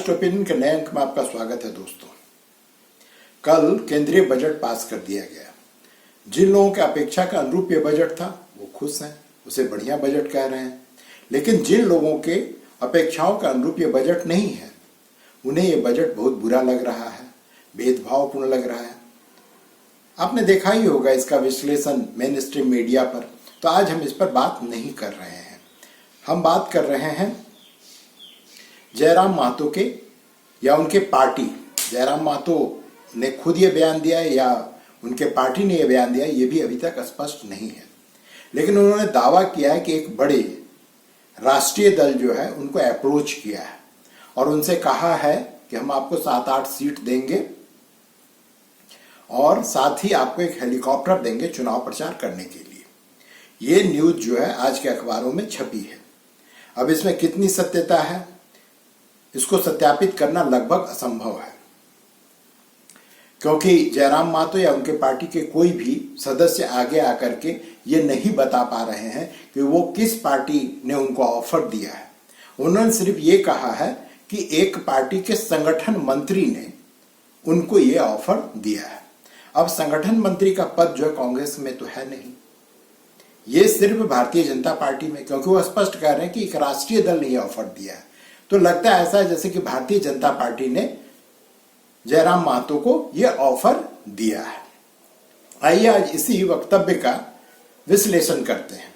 Honest opinion के नए अंक में आपका स्वागत है दोस्तों। कल केंद्रीय बजट पास कर दिया गया। जिन लोगों की अपेक्षा का अनुरूप ये बजट था वो खुश हैं, उसे बढ़िया बजट कह रहे हैं। लेकिन जिन लोगों के अपेक्षाओं का अनुरूप ये बजट नहीं है उन्हें ये बजट बहुत बुरा लग रहा है, भेदभावपूर्ण लग रहा है। आपने देखा ही होगा इसका विश्लेषण मेन स्ट्रीम मीडिया पर। तो आज हम इस पर बात नहीं कर रहे हैं। हम बात कर रहे हैं जयराम महतो के या उनके पार्टी। जयराम महतो ने खुद ये बयान दिया है या उनके पार्टी ने ये बयान दिया है, ये भी अभी तक स्पष्ट नहीं है। लेकिन उन्होंने दावा किया है कि एक बड़े राष्ट्रीय दल जो है उनको अप्रोच किया है और उनसे कहा है कि हम आपको 7-8 सीट देंगे और साथ ही आपको एक हेलीकॉप्टर देंगे चुनाव प्रचार करने के लिए। ये न्यूज जो है आज के अखबारों में छपी है। अब इसमें कितनी सत्यता है इसको सत्यापित करना लगभग असंभव है, क्योंकि जयराम महतो या उनके पार्टी के कोई भी सदस्य आगे आकर के ये नहीं बता पा रहे हैं कि वो किस पार्टी ने उनको ऑफर दिया है। उन्होंने सिर्फ ये कहा है कि एक पार्टी के संगठन मंत्री ने उनको ये ऑफर दिया है। अब संगठन मंत्री का पद जो है कांग्रेस में तो है नहीं, ये सिर्फ भारतीय जनता पार्टी में, क्योंकि वो स्पष्ट कह रहे हैं कि एक राष्ट्रीय दल ने ये ऑफर दिया है। तो लगता है ऐसा है जैसे कि भारतीय जनता पार्टी ने जयराम महतो को यह ऑफर दिया है। आइए आज इसी वक्तव्य का विश्लेषण करते हैं।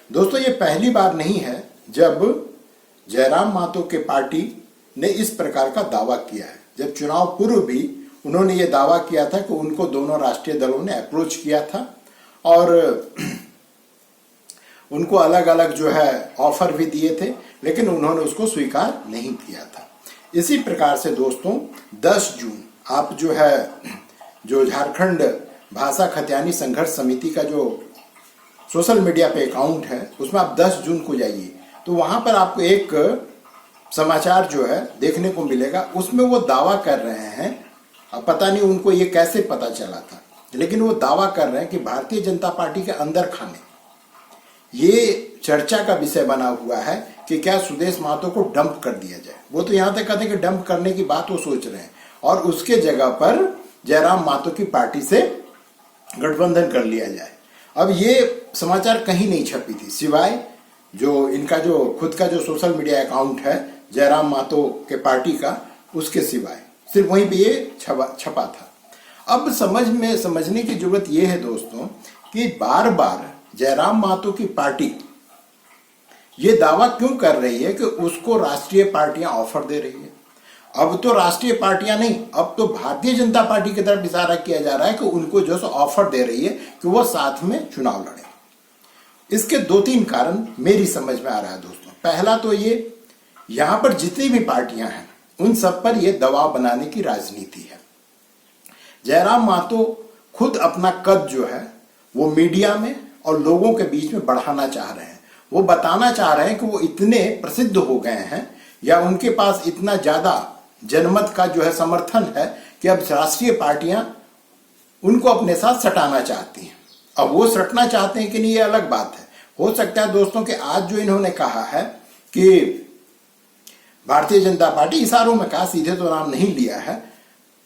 दोस्तों, ये पहली बार नहीं है जब जयराम महतो के पार्टी ने इस प्रकार का दावा किया है। जब चुनाव पूर्व भी उन्होंने ये दावा किया था कि उनको दोनों राष्ट्रीय दलों ने अप्रोच किया था और उनको अलग अलग जो है ऑफर भी दिए थे, लेकिन उन्होंने उसको स्वीकार नहीं किया था। इसी प्रकार से दोस्तों 10 जून आप जो झारखंड भाषा खतियानी संघर्ष समिति का जो सोशल मीडिया पे अकाउंट है उसमें आप 10 जून को जाइए तो वहां पर आपको एक समाचार जो है देखने को मिलेगा। उसमें वो दावा कर रहे हैं, अब पता नहीं उनको ये कैसे पता चला था, लेकिन वो दावा कर रहे हैं कि भारतीय जनता पार्टी के अंदर खाने ये चर्चा का विषय बना हुआ है कि क्या सुदेश महतो को डंप कर दिया जाए। वो तो यहां तक कहते हैं कि डंप करने की बात वो सोच रहे हैं और उसके जगह पर जयराम महतो की पार्टी से गठबंधन कर लिया जाए। अब ये समाचार कहीं नहीं छपी थी सिवाय जो इनका जो खुद का जो सोशल मीडिया अकाउंट है जयराम महतो के पार्टी का, उसके सिवाय सिर्फ वहीं पे ये छपा था। अब समझने की जरूरत ये है दोस्तों कि बार बार जयराम महतो की पार्टी ये दावा क्यों कर रही है कि उसको राष्ट्रीय पार्टियां ऑफर दे रही है। अब तो राष्ट्रीय पार्टियां नहीं, अब तो भारतीय जनता पार्टी की तरफ इशारा किया जा रहा है कि उनको जो ऑफर दे रही है कि वो साथ में चुनाव लड़े। इसके 2-3 कारण मेरी समझ में आ रहा है दोस्तों। पहला तो ये यहां पर जितनी भी पार्टियां हैं उन सब पर यह दबाव बनाने की राजनीति है। जयराम महतो खुद अपना कद जो है वो मीडिया में और लोगों के बीच में बढ़ाना चाह रहे हैं। वो बताना चाह रहे हैं कि वो इतने प्रसिद्ध हो गए हैं या उनके पास इतना ज्यादा जनमत का जो है समर्थन है कि अब राष्ट्रीय पार्टियां उनको अपने साथ सटाना चाहती हैं। अब वो सटना चाहते हैं कि नहीं, ये अलग बात है। हो सकता है दोस्तों कि आज जो इन्होंने कहा है कि भारतीय जनता पार्टी, इशारों में कहा, सीधे तो नाम नहीं लिया है,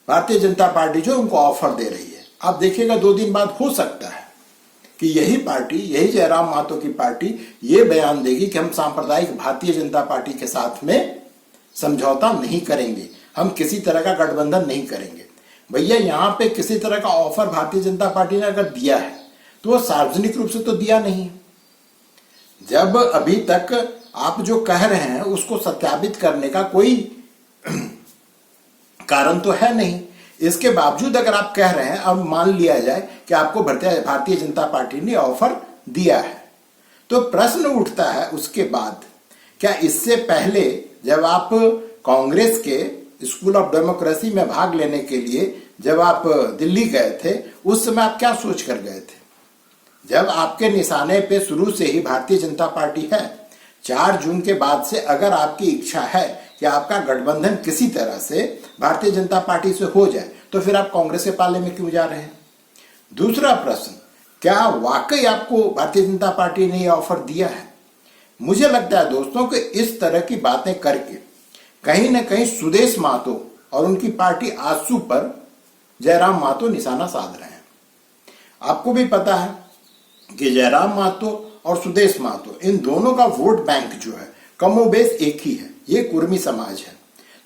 भारतीय जनता पार्टी जो उनको ऑफर दे रही है। आप देखिएगा 2 दिन बाद हो सकता है कि यही पार्टी, यही जयराम महतो की पार्टी ये बयान देगी कि हम सांप्रदायिक भारतीय जनता पार्टी के साथ में समझौता नहीं करेंगे, हम किसी तरह का गठबंधन नहीं करेंगे। भैया यहां पे किसी तरह का ऑफर भारतीय जनता पार्टी ने अगर दिया है तो वो सार्वजनिक रूप से तो दिया नहीं। जब अभी तक आप जो कह रहे हैं उसको सत्यापित करने का कोई कारण तो है नहीं। इसके बावजूद अगर आप कह रहे हैं, अब मान लिया जाए कि आपको भारतीय जनता पार्टी ने ऑफर दिया है, तो प्रश्न उठता है उसके बाद, क्या इससे पहले जब आप कांग्रेस के स्कूल ऑफ डेमोक्रेसी में भाग लेने के लिए जब आप दिल्ली गए थे उस समय आप क्या सोच कर गए थे? जब आपके निशाने पे शुरू से ही भारतीय जनता पार्टी है, 4 जून के बाद से अगर आपकी इच्छा है कि आपका गठबंधन किसी तरह से भारतीय जनता पार्टी से हो जाए तो फिर आप कांग्रेस के पाले में क्यों जा रहे हैं? दूसरा प्रश्न, क्या वाकई आपको भारतीय जनता पार्टी ने यह ऑफर दिया है? मुझे लगता है दोस्तों कि इस तरह की बातें करके कहीं ना कहीं सुदेश महतो और उनकी पार्टी आजसू पर जयराम महतो निशाना साध रहे हैं। आपको भी पता है कि जयराम महतो और सुदेश महतो इन दोनों का वोट बैंक जो है कमोबेश एक ही है, ये कुर्मी समाज है।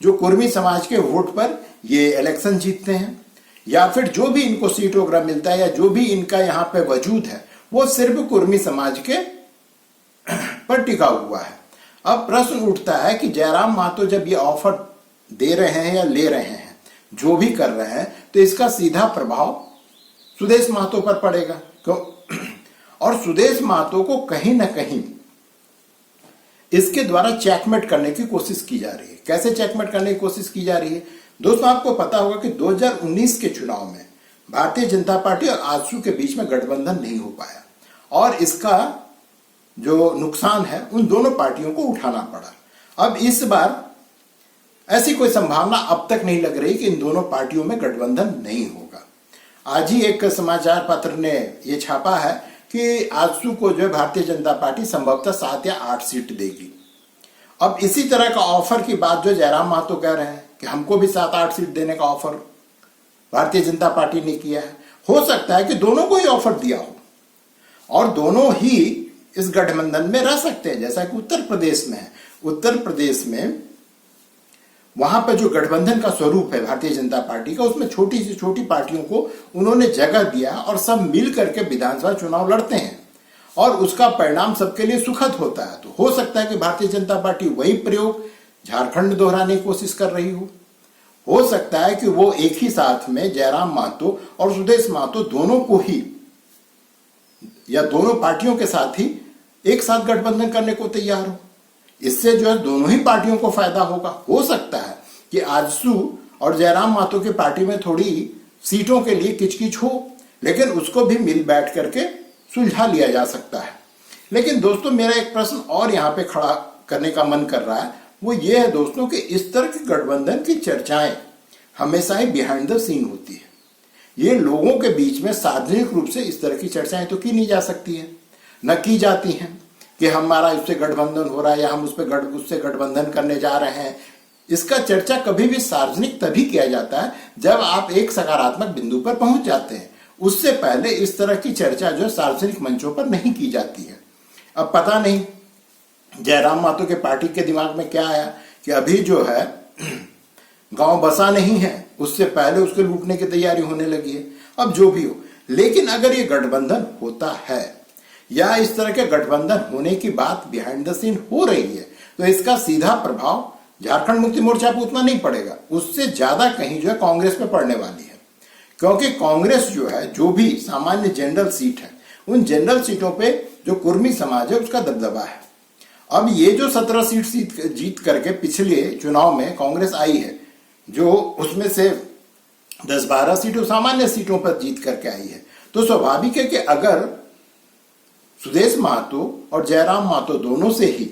जो कुर्मी समाज के वोट पर ये इलेक्शन जीतते हैं, या फिर जो भी इनको सीट वगैरह मिलता है या जो भी इनका यहाँ पे वजूद है वो सिर्फ कुर्मी समाज के पर टिका हुआ है। अब प्रश्न उठता है कि जयराम महतो जब ये ऑफर दे रहे हैं या ले रहे हैं, जो भी कर रहे हैं, तो इसका सीधा प्रभाव सुदेश महतो पर पड़ेगा। क्यों? और सुदेश महतो को कहीं ना कहीं इसके द्वारा चेकमेट करने की कोशिश की जा रही है। कैसे चेकमेट करने की कोशिश की जा रही है? दोस्तों, आपको पता होगा कि 2019 के चुनाव में भारतीय जनता पार्टी और आजसू के बीच में गठबंधन नहीं हो पाया और इसका जो नुकसान है उन दोनों पार्टियों को उठाना पड़ा। अब इस बार ऐसी कोई संभावना अब तक नहीं लग रही कि इन दोनों पार्टियों में गठबंधन नहीं होगा। आज ही एक समाचार पत्र ने यह छापा है कि आजसू को जो है भारतीय जनता पार्टी संभवतः 7 या 8 सीट देगी। अब इसी तरह का ऑफर की बात जो जयराम महतो कह रहे हैं कि हमको भी 7-8 सीट देने का ऑफर भारतीय जनता पार्टी ने किया है। हो सकता है कि दोनों को ही ऑफर दिया हो और दोनों ही इस गठबंधन में रह सकते हैं, जैसा कि उत्तर प्रदेश में है। उत्तर प्रदेश में वहां पर जो गठबंधन का स्वरूप है भारतीय जनता पार्टी का, उसमें छोटी से छोटी पार्टियों को उन्होंने जगह दिया और सब मिल करके विधानसभा चुनाव लड़ते हैं और उसका परिणाम सबके लिए सुखद होता है। तो हो सकता है कि भारतीय जनता पार्टी वही प्रयोग झारखंड दोहराने की कोशिश कर रही हो सकता है कि वो एक ही साथ में जयराम महतो और सुदेश महतो दोनों को ही या दोनों पार्टियों के साथ ही एक साथ गठबंधन करने को तैयार हो। इससे जो है दोनों ही पार्टियों को फायदा होगा। हो सकता है कि आजसू और जयराम महतो की पार्टी में थोड़ी सीटों के लिए किचकिच हो, लेकिन उसको भी मिल बैठ करके सुलझा लिया जा सकता है। लेकिन दोस्तों, मेरा एक प्रश्न और यहाँ पे खड़ा करने का मन कर रहा है, वो ये है दोस्तों कि इस तरह की गठबंधन की चर्चाएं हमेशा ही बिहाइंड द सीन होती है। ये लोगों के बीच में सार्वजनिक रूप से इस तरह की चर्चाएं तो की नहीं जा सकती है, न की जाती हैं कि हमारा इससे गठबंधन हो रहा है या हम उससे गठबंधन करने जा रहे हैं। इसका चर्चा कभी भी सार्वजनिक तभी किया जाता है जब आप एक सकारात्मक बिंदु पर पहुंच जाते हैं। उससे पहले इस तरह की चर्चा जो सार्वजनिक मंचों पर नहीं की जाती है। अब पता नहीं जयराम महतो के पार्टी के दिमाग में क्या आया कि अभी जो है गांव बसा नहीं है, उससे पहले उसके लूटने की तैयारी होने लगी है। अब जो भी हो, लेकिन अगर ये गठबंधन होता है या इस तरह के गठबंधन होने की बात बिहाइंड द सीन हो रही है, तो इसका सीधा प्रभाव झारखंड मुक्ति मोर्चा पर उतना नहीं पड़ेगा, उससे ज्यादा कहीं जो है कांग्रेस पे पड़ने वाली है। क्योंकि कांग्रेस जो है, जो भी सामान्य जनरल सीट है, उन जनरल सीटों पे जो कुर्मी समाज है उसका दबदबा है। अब ये जो 17 सीट जीत करके पिछले चुनाव में कांग्रेस आई है, जो उसमें से 10-12 सीटों सामान्य सीटों पर जीत करके आई है, तो स्वाभाविक है कि अगर सुदेश महतो और जयराम महतो दोनों से ही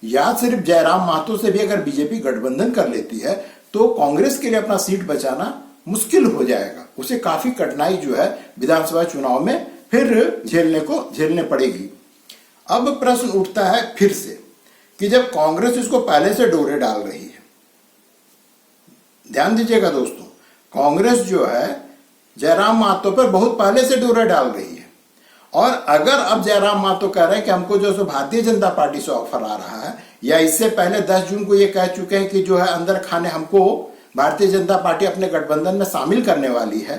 या सिर्फ जयराम महतो से भी अगर बीजेपी गठबंधन कर लेती है, तो कांग्रेस के लिए अपना सीट बचाना मुश्किल हो जाएगा। उसे काफी कठिनाई जो है विधानसभा चुनाव में फिर झेलने पड़ेगी। अब प्रश्न उठता है फिर से कि जब कांग्रेस इसको पहले से डोरे डाल रही है, ध्यान दीजिएगा दोस्तों, कांग्रेस जो है जयराम महतो पर बहुत पहले से डोरे डाल रही है। और अगर अब जयराम महतो कह रहे हैं कि हमको जो है भारतीय जनता पार्टी से ऑफर आ रहा है, या इससे पहले 10 जून को ये कह चुके हैं कि जो है अंदर खाने हमको भारतीय जनता पार्टी अपने गठबंधन में शामिल करने वाली है,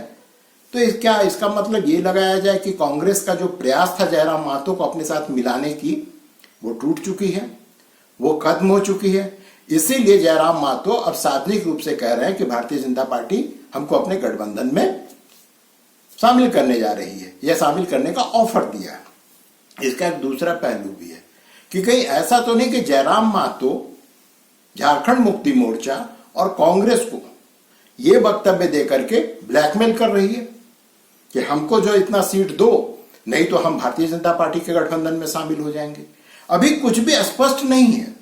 तो क्या इसका मतलब ये लगाया जाए कि कांग्रेस का जो प्रयास था जयराम महतो को अपने साथ मिलाने की, वो टूट चुकी है, वो खत्म हो चुकी है। इसीलिए जयराम महतो अब सार्वजनिक रूप से कह रहे हैं कि भारतीय जनता पार्टी हमको अपने गठबंधन में शामिल करने जा रही है, या शामिल करने का ऑफर दिया है। इसका एक दूसरा पहलू भी है कि कहीं ऐसा तो नहीं कि जयराम महतो झारखंड मुक्ति मोर्चा और कांग्रेस को ये वक्तव्य देकर के ब्लैकमेल कर रही है कि हमको जो इतना सीट दो, नहीं तो हम भारतीय जनता पार्टी के गठबंधन में शामिल हो जाएंगे। अभी कुछ भी स्पष्ट नहीं है,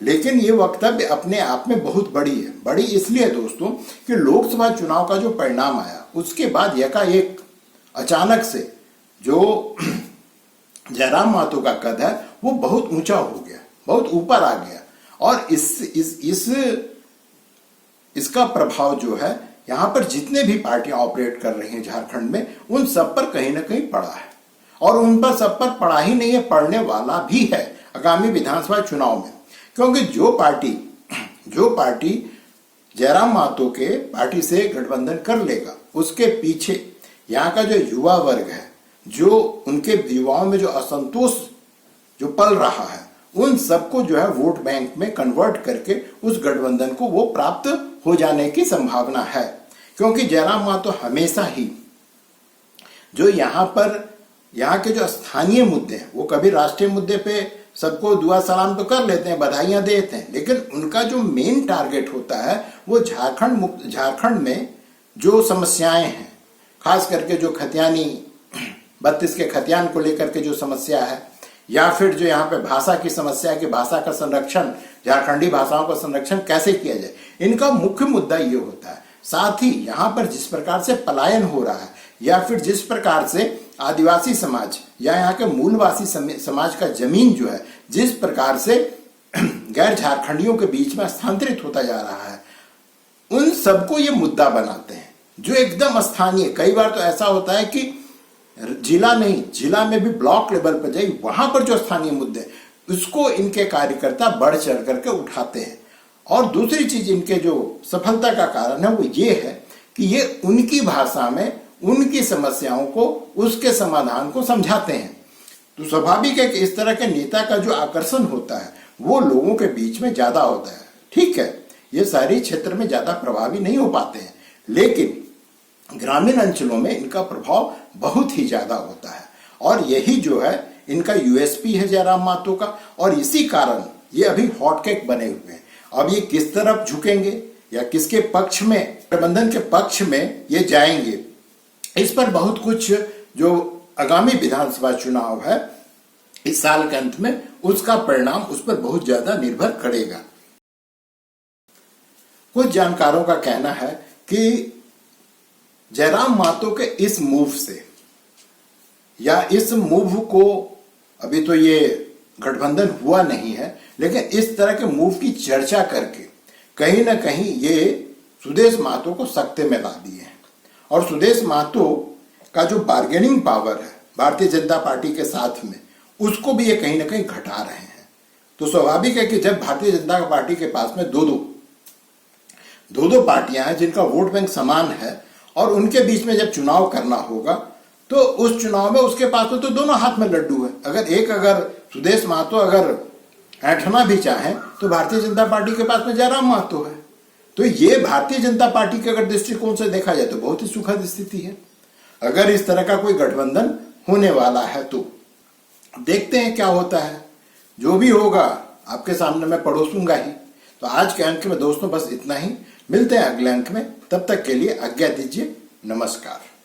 लेकिन ये वक्तव्य अपने आप में बहुत बड़ी है। बड़ी इसलिए दोस्तों कि लोकसभा चुनाव का जो परिणाम आया, उसके बाद एकाएक अचानक से जो जयराम महतो का कद है वो बहुत ऊंचा हो गया, बहुत ऊपर आ गया। और इसका प्रभाव जो है यहां पर जितने भी पार्टियां ऑपरेट कर रही हैं झारखंड में, उन सब पर कहीं ना कहीं पड़ा है। और उन पर सब पर पड़ा ही नहीं है, पड़ने वाला भी है आगामी विधानसभा चुनाव में। क्योंकि जो पार्टी जयराम महतो के पार्टी से गठबंधन कर लेगा, उसके पीछे यहाँ का जो युवा वर्ग है, जो उनके युवाओं में जो असंतोष जो पल रहा है, उन सबको जो है वोट बैंक में कन्वर्ट करके उस गठबंधन को वो प्राप्त हो जाने की संभावना है। क्योंकि जयराम महतो हमेशा ही जो यहाँ के जो स्थानीय मुद्दे हैं, वो कभी राष्ट्रीय मुद्दे पे सबको दुआ सलाम तो कर लेते हैं, बधाइयां देते हैं, लेकिन उनका जो मेन टारगेट होता है वो झारखंड में जो समस्याएं हैं, खास करके जो खतियानी 32 के खतियान को लेकर के जो समस्या है, या फिर जो यहाँ पे भाषा की समस्या है कि भाषा का संरक्षण, झारखंडी भाषाओं का संरक्षण कैसे किया जाए, इनका मुख्य मुद्दा ये होता है। साथ ही यहाँ पर जिस प्रकार से पलायन हो रहा है, या फिर जिस प्रकार से आदिवासी समाज या यहाँ के मूलवासी समाज का जमीन जो है जिस प्रकार से गैर झारखंडियों के बीच में स्थानांतरित होता जा रहा है, उन सबको ये मुद्दा बनाते हैं जो एकदम स्थानीय। कई बार तो ऐसा होता है कि जिला में भी ब्लॉक लेवल पर जाए, वहां पर जो स्थानीय मुद्दे उसको इनके कार्यकर्ता बढ़ चढ़ करके उठाते हैं। और दूसरी चीज इनके जो सफलता का कारण है वो ये है कि ये उनकी भाषा में उनकी समस्याओं को, उसके समाधान को समझाते हैं। तो स्वाभाविक है कि इस तरह के नेता का जो आकर्षण होता है वो लोगों के बीच में ज्यादा होता है। ठीक है, ये शहरी क्षेत्र में ज्यादा प्रभावी नहीं हो पाते हैं, लेकिन ग्रामीण अंचलों में इनका प्रभाव बहुत ही ज्यादा होता है। और यही जो है इनका यूएसपी है जयराम महतो का, और इसी कारण ये अभी हॉटकेक बने हुए हैं। अब ये किस तरफ झुकेंगे या किसके पक्ष में, गठबंधन के पक्ष में ये जाएंगे, इस पर बहुत कुछ जो आगामी विधानसभा चुनाव है इस साल के अंत में, उसका परिणाम उस पर बहुत ज्यादा निर्भर करेगा। कुछ जानकारों का कहना है कि जयराम महतो के इस मूव से, या इस मूव को, अभी तो ये गठबंधन हुआ नहीं है, लेकिन इस तरह के मूव की चर्चा करके कहीं ना कहीं ये सुदेश महतो को सकते में ला दिए हैं। और सुदेश महतो का जो बार्गेनिंग पावर है भारतीय जनता पार्टी के साथ में, उसको भी ये कहीं ना कहीं घटा रहे हैं। तो स्वाभाविक है कि जब भारतीय जनता पार्टी के पास में दो पार्टियां हैं जिनका वोट बैंक समान है, और उनके बीच में जब चुनाव करना होगा तो उस चुनाव में उसके पास में तो दोनों हाथ में लड्डू है। अगर सुदेश महतो अगर ऐंठना भी चाहे तो भारतीय जनता पार्टी के पास में जयराम महतो है। तो ये भारतीय जनता पार्टी के अगर दृष्टिकोण से देखा जाए तो बहुत ही सुखद स्थिति है। अगर इस तरह का कोई गठबंधन होने वाला है तो देखते हैं क्या होता है। जो भी होगा आपके सामने मैं परोसूंगा ही। तो आज के अंक में दोस्तों बस इतना ही। मिलते हैं अगले अंक में, तब तक के लिए आज्ञा दीजिए। नमस्कार।